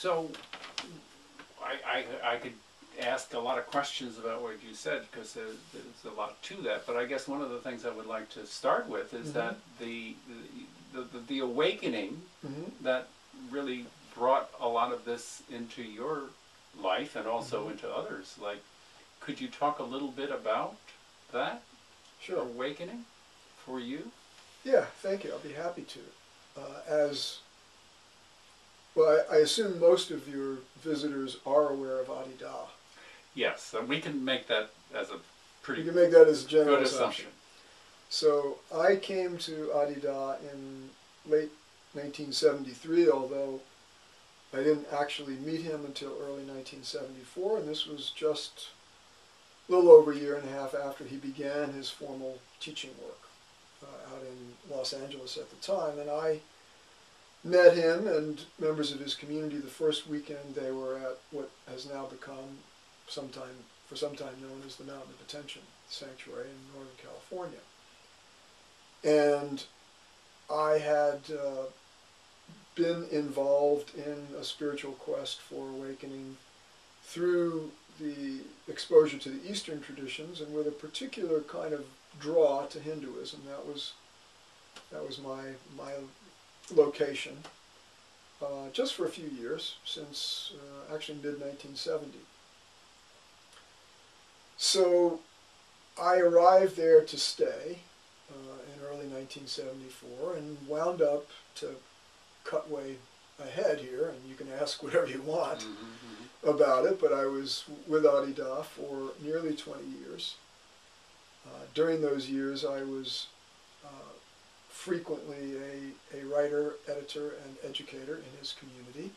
So, I could ask a lot of questions about what you said because there's a lot to that. But I guess one of the things I would like to start with is that the awakening that really brought a lot of this into your life and also into others. Like, could you talk a little bit about that? Sure. Awakening for you? Yeah, thank you. I'll be happy to. Well, I assume most of your visitors are aware of Adi Da. Yes, we can make that as a pretty You can make that as a general good assumption. So I came to Adi Da in late 1973, although I didn't actually meet him until early 1974, and this was just a little over a year and a half after he began his formal teaching work out in Los Angeles at the time. And I met him and members of his community the first weekend they were at what has now become for some time known as the Mountain of Attention Sanctuary in Northern California. And I had been involved in a spiritual quest for awakening through the exposure to the Eastern traditions and with a particular kind of draw to Hinduism. That was my location, just for a few years, since actually mid-1970. So I arrived there to stay in early 1974 and wound up, to cut way ahead here, and you can ask whatever you want about it, but I was with Adi Da for nearly 20 years. During those years I was frequently a writer, editor, and educator in his community.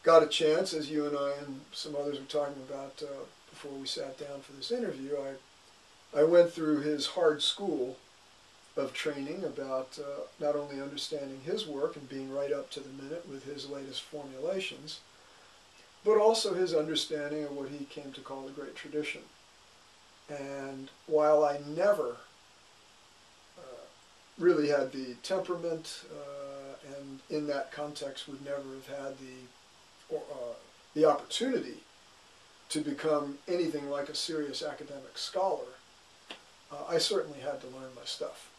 Got a chance, as you and I and some others were talking about before we sat down for this interview, I went through his hard school of training about not only understanding his work and being right up to the minute with his latest formulations, but also his understanding of what he came to call the Great Tradition. And while I never really had the temperament, and in that context would never have had the opportunity to become anything like a serious academic scholar, I certainly had to learn my stuff.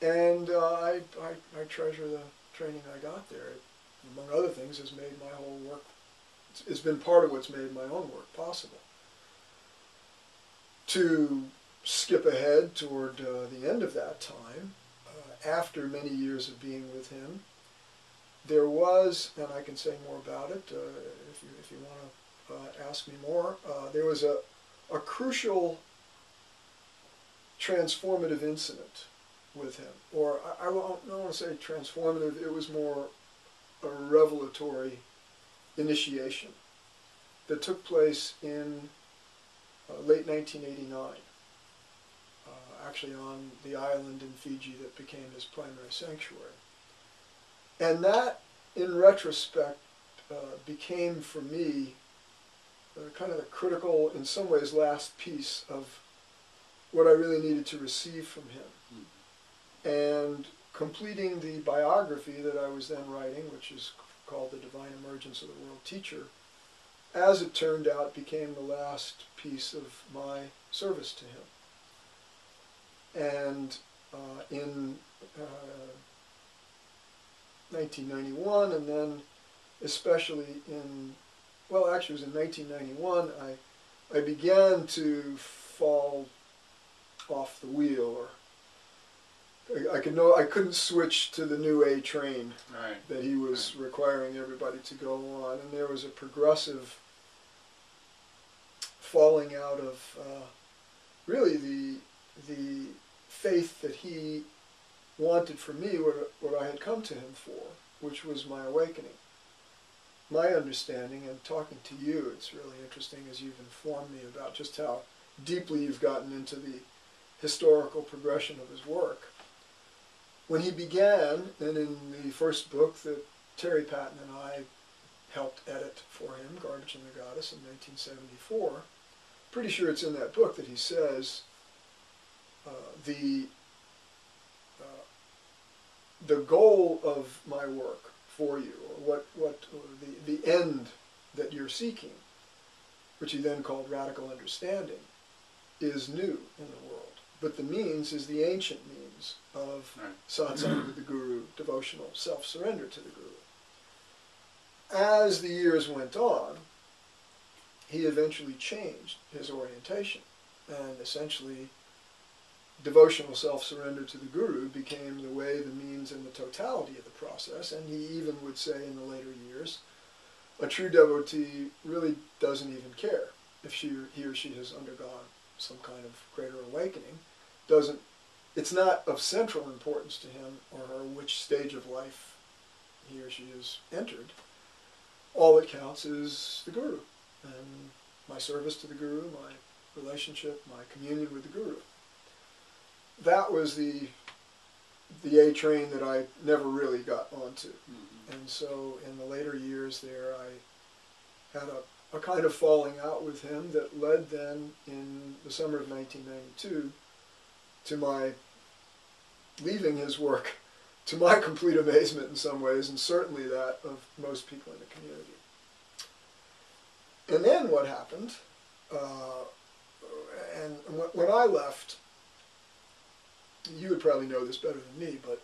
And I treasure the training I got there. It, among other things, has made my whole work, it's been part of what's made my own work possible. To skip ahead toward the end of that time, after many years of being with him, there was, and I can say more about it if you want to ask me more, there was a crucial transformative incident with him. Or I don't want to say transformative, it was more a revelatory initiation that took place in late 1989. Actually on the island in Fiji that became his primary sanctuary. And that, in retrospect, became for me kind of the critical, in some ways, last piece of what I really needed to receive from him. And completing the biography that I was then writing, which is called The Divine Emergence of the World Teacher, as it turned out, became the last piece of my service to him. And in 1991, and then especially in, well, actually it was in 1991, I began to fall off the wheel, or I couldn't switch to the new A train that he was requiring everybody to go on, and there was a progressive falling out of really the faith that he wanted for me, what I had come to him for, which was my awakening. My understanding, and talking to you, it's really interesting as you've informed me about just how deeply you've gotten into the historical progression of his work. When he began, and in the first book that Terry Patton and I helped edit for him, Garbage and the Goddess, in 1974, pretty sure it's in that book that he says, the goal of my work for you, or the end that you're seeking, which he then called radical understanding, is new in the world. But the means is the ancient means of satsang with the Guru, devotional self-surrender to the Guru. As the years went on, he eventually changed his orientation, and essentially devotional self-surrender to the Guru became the way, the means, and the totality of the process. And he even would say in the later years, a true devotee really doesn't even care if he or she has undergone some kind of greater awakening. It's not of central importance to him or her which stage of life he or she has entered. All that counts is the Guru, and my service to the Guru, my relationship, my communion with the Guru. That was the A train that I never really got onto. Mm-hmm. And so in the later years there, I had a kind of falling out with him that led then in the summer of 1992 to my leaving his work, to my complete amazement in some ways, and certainly that of most people in the community. And then what happened, and when I left, you would probably know this better than me, but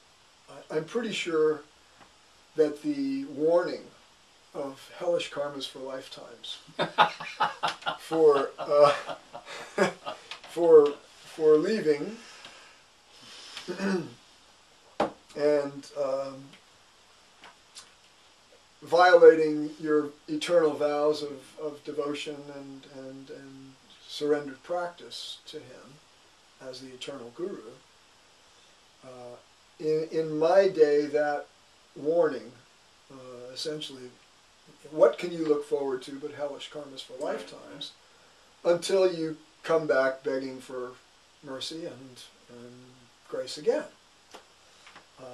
I'm pretty sure that the warning of hellish karmas for lifetimes for leaving and violating your eternal vows of devotion and surrendered practice to him as the eternal Guru. In my day, that warning, essentially, what can you look forward to but hellish karmas for lifetimes, until you come back begging for mercy and grace again.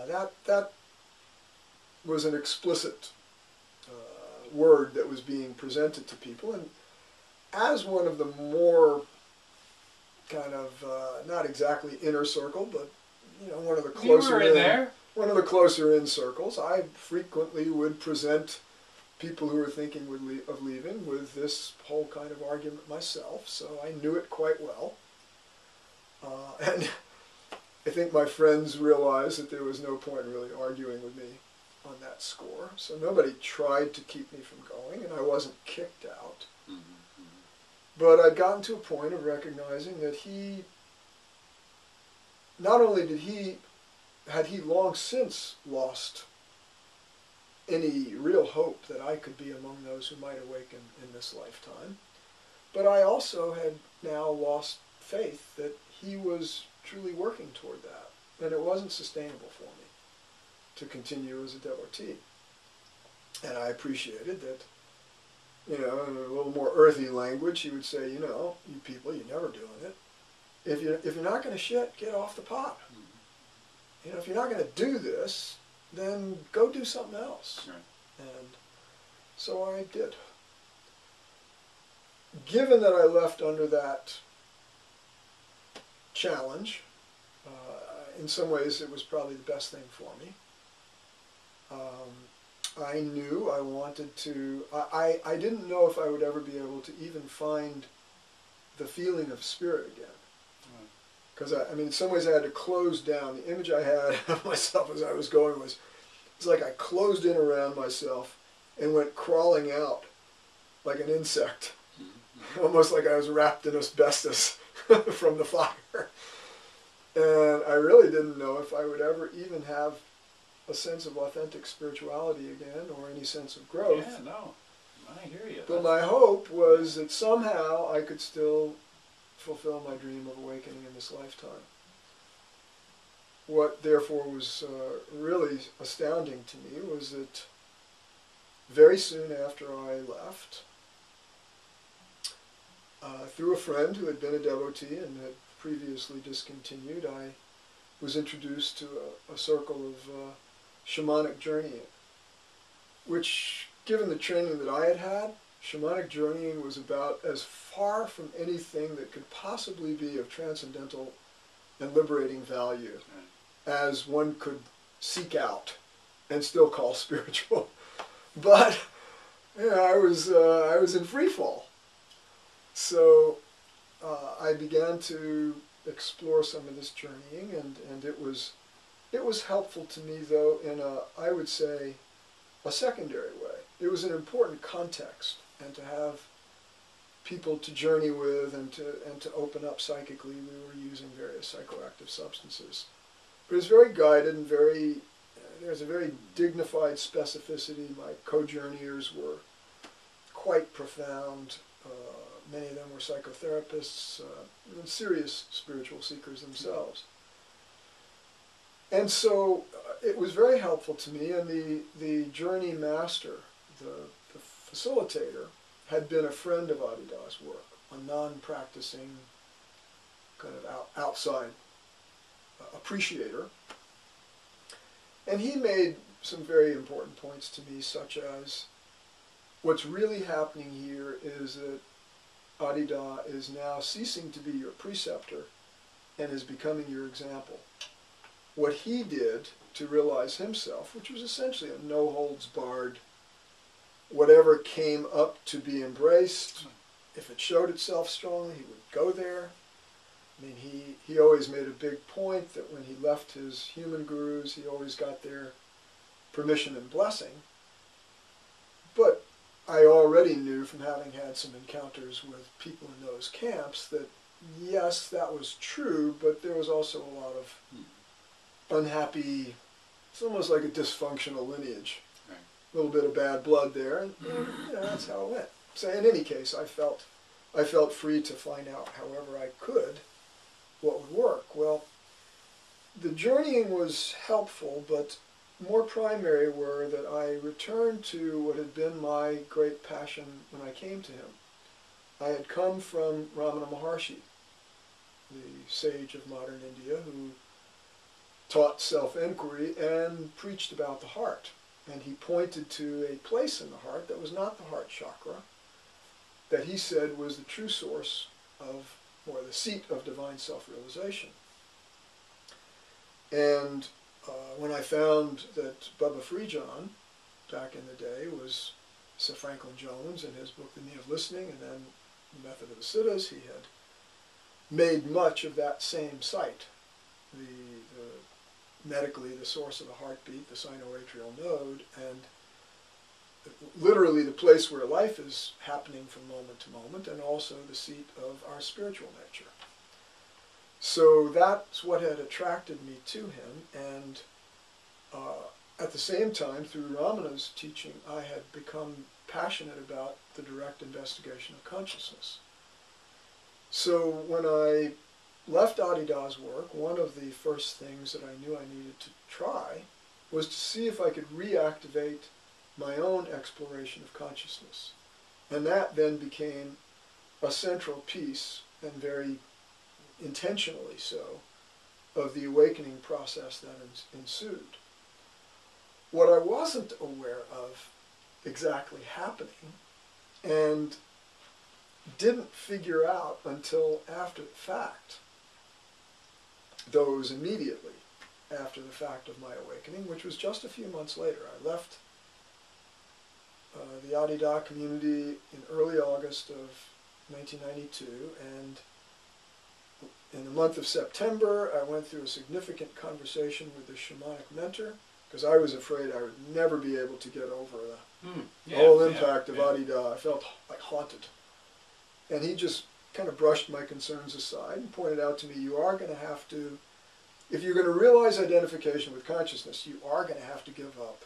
That was an explicit word that was being presented to people, and as one of the more kind of not exactly inner circle, but one of the closer one of the closer in circles, I frequently would present people who were thinking of leaving with this whole kind of argument myself, so I knew it quite well. And I think my friends realized that there was no point really arguing with me on that score, so nobody tried to keep me from going, and I wasn't kicked out. Mm-hmm. But I'd gotten to a point of recognizing that not only had he long since lost any real hope that I could be among those who might awaken in this lifetime, but I also had now lost faith that he was truly working toward that, and it wasn't sustainable for me to continue as a devotee. And I appreciated that, in a little more earthy language, he would say, you people, you're never doing it. If you're not going to shit, get off the pot. If you're not going to do this, then go do something else. Right. And so I did. Given that I left under that challenge, in some ways it was probably the best thing for me. I knew I wanted to, I didn't know if I would ever be able to even find the feeling of spirit again. Because, in some ways I had to close down. The image I had of myself as I was going was, it's like I closed in around myself and went crawling out like an insect. Mm-hmm. Almost like I was wrapped in asbestos from the fire. And I really didn't know if I would ever even have a sense of authentic spirituality again or any sense of growth. Yeah, no, I hear you. But my hope was that somehow I could still fulfill my dream of awakening in this lifetime. What therefore was really astounding to me was that very soon after I left, through a friend who had been a devotee and had previously discontinued, I was introduced to a circle of shamanic journeying, which, given the training that I had had, shamanic journeying was about as far from anything that could possibly be of transcendental and liberating value as one could seek out and still call spiritual. But I was in free fall. So I began to explore some of this journeying, and it was helpful to me, though, in I would say, a secondary way. It was an important context, and to have people to journey with and to open up psychically. We were using various psychoactive substances. But it was very guided and there's a very dignified specificity. My co-journeyers were quite profound. Many of them were psychotherapists, and serious spiritual seekers themselves. And so it was very helpful to me, and the journey master, the facilitator, had been a friend of Adida's work, a non-practicing, kind of outside appreciator. And he made some very important points to me, such as, what's really happening here is that Adida is now ceasing to be your preceptor and is becoming your example. What he did to realize himself, which was essentially a no-holds-barred, whatever came up to be embraced, if it showed itself strongly, he would go there. I mean, he always made a big point that when he left his human gurus, he always got their permission and blessing. But I already knew from having had some encounters with people in those camps that, yes, that was true, but there was also a lot of unhappy, it's almost like a dysfunctional lineage. Right. A little bit of bad blood there, and that's how it went. So in any case, I felt free to find out however I could what would work. Well, the journeying was helpful, but more primary were that I returned to what had been my great passion when I came to him. I had come from Ramana Maharshi, the sage of modern India, who taught self-inquiry and preached about the heart. And he pointed to a place in the heart that was not the heart chakra, that he said was the true source of, or the seat of divine self-realization. And when I found that Bubba Freejohn, back in the day, was Sir Franklin Jones in his book The Knee of Listening, and then The Method of the Siddhas, he had made much of that same site, medically the source of the heartbeat, the sinoatrial node, and literally the place where life is happening from moment to moment, and also the seat of our spiritual nature. So that's what had attracted me to him, and at the same time, through Ramana's teaching, I had become passionate about the direct investigation of consciousness. So when I left Adida's work, one of the first things that I knew I needed to try was to see if I could reactivate my own exploration of consciousness. And that then became a central piece, and very intentionally so, of the awakening process that ensued. What I wasn't aware of exactly happening, and didn't figure out until after the fact, though it was immediately after the fact of my awakening, which was just a few months later. I left the Adida community in early August of 1992, and in the month of September I went through a significant conversation with the shamanic mentor, because I was afraid I would never be able to get over the whole impact of Adida. I felt like haunted. And he just kind of brushed my concerns aside and pointed out to me, you are going to have to, if you're going to realize identification with consciousness, you are going to have to give up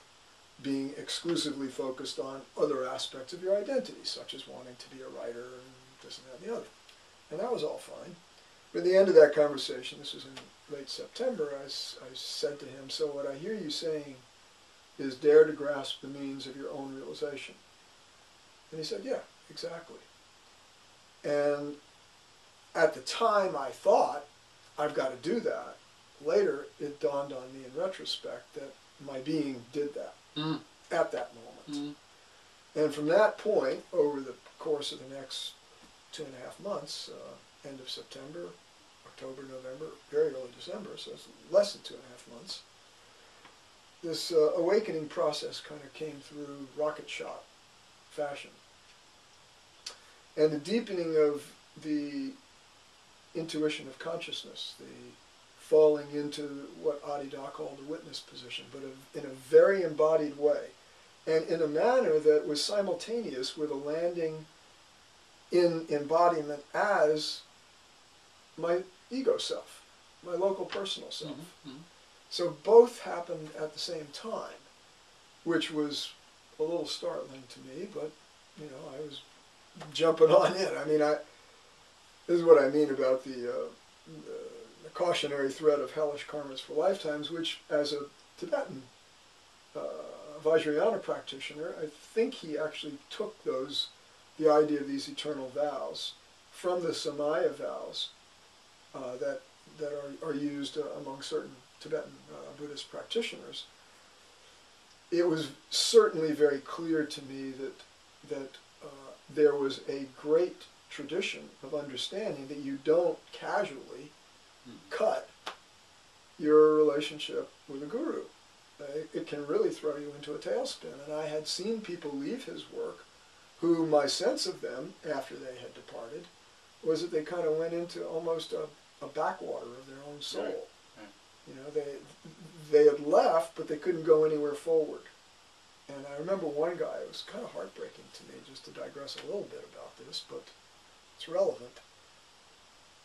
being exclusively focused on other aspects of your identity, such as wanting to be a writer and this and that and the other. And that was all fine. But at the end of that conversation, this was in late September, I said to him, so what I hear you saying is dare to grasp the means of your own realization. And he said, yeah, exactly. And at the time I thought, I've got to do that. Later it dawned on me in retrospect that my being did that at that moment. And from that point, over the course of the next 2.5 months, end of September, October, November, very early December, so it's less than 2.5 months, this awakening process kind of came through rocket shot fashion. And the deepening of the intuition of consciousness, the falling into what Adida called the witness position, but in a very embodied way, and in a manner that was simultaneous with a landing in embodiment as my ego self, my local personal self. Mm-hmm. So both happened at the same time, which was a little startling to me, but you know, I was jumping on in. I mean, this is what I mean about the cautionary threat of hellish karmas for lifetimes, which as a Tibetan Vajrayana practitioner, I think he actually took the idea of these eternal vows from the Samaya vows that are used among certain Tibetan Buddhist practitioners. It was certainly very clear to me that there was a great tradition of understanding that you don't casually cut your relationship with a guru. It can really throw you into a tailspin. And I had seen people leave his work who my sense of them, after they had departed, was that they kind of went into almost a backwater of their own soul. Right. Right. You know, they had left, but they couldn't go anywhere forward. And I remember one guy, it was kind of heartbreaking to me, just to digress a little bit about this, but it's relevant.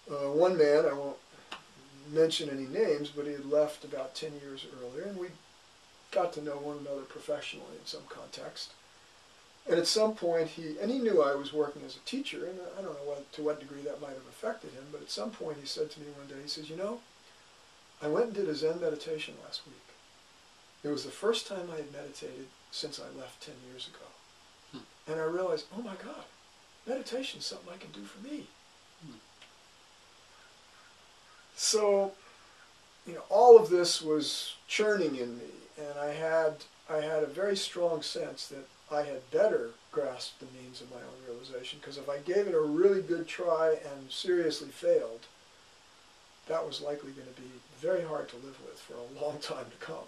One man, I won't mention any names, but he had left about 10 years earlier, and we got to know one another professionally in some context. And at some point, he knew I was working as a teacher, and I don't know to what degree that might have affected him, but at some point he said to me one day, he says, you know, I went and did a Zen meditation last week. It was the first time I had meditated since I left 10 years ago. And I realized, oh my God, meditation is something I can do for me. So, you know, all of this was churning in me, and I had a very strong sense that I had better grasp the means of my own realization, because if I gave it a really good try and seriously failed, that was likely going to be very hard to live with for a long time to come.